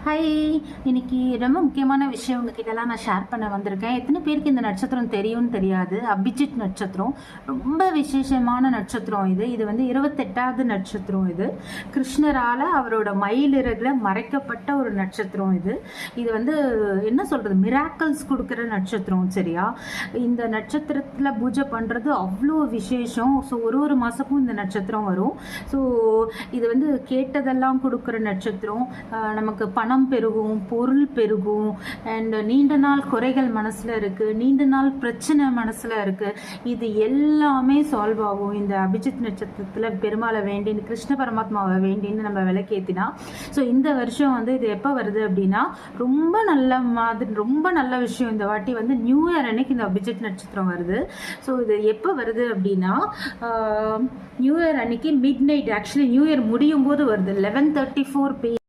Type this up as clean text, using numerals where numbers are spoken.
Hi. இன்னைக்கு ரொம்ப முக்கியமான விஷயம் உங்ககிட்டலாம் நான் ஷேர் பண்ண வந்திருக்கேன். எத்தனை பேருக்கு இந்த நட்சத்திரம் தெரியும்னு தெரியாது. அபிஜித் நட்சத்திரம் ரொம்ப விசேஷமான நட்சத்திரம் இது. இது வந்து 28வது நட்சத்திரம். இது கிருஷ்ணரால் அவரோட மயிலிறகுல மறைக்கப்பட்ட ஒரு நட்சத்திரம். இது வந்து என்ன சொல்கிறது, மிராக்கல்ஸ் கொடுக்குற நட்சத்திரம். சரியா? இந்த நட்சத்திரத்தில் பூஜை பண்ணுறது அவ்வளோ விசேஷம். ஸோ ஒரு மாதமும் இந்த நட்சத்திரம் வரும். ஸோ இது வந்து கேட்டதெல்லாம் கொடுக்குற நட்சத்திரம். நமக்கு பணம் பெருகும், பொருள் பெருகும், அண்ட் நீண்ட நாள் குறைகள் மனசில் இருக்குது, நீண்ட நாள் பிரச்சனை மனசில் இருக்குது. இது எல்லாமே சால்வ் ஆகும் இந்த அபிஜித் நட்சத்திரத்தில். பெருமாளை வேண்டின்னு, கிருஷ்ண பரமாத்மாவை வேண்டின்னு நம்ம விளக்கேற்றினா. ஸோ இந்த வருஷம் வந்து இது எப்போ வருது அப்படின்னா, ரொம்ப நல்ல விஷயம். இந்த வாட்டி வந்து நியூ இயர் அன்னைக்கு இந்த அபிஜித் நட்சத்திரம் வருது. ஸோ இது எப்போ வருது அப்படின்னா, நியூ இயர் அன்னைக்கு mid night, actually new year முடியும் போது வருது. 11:34 PM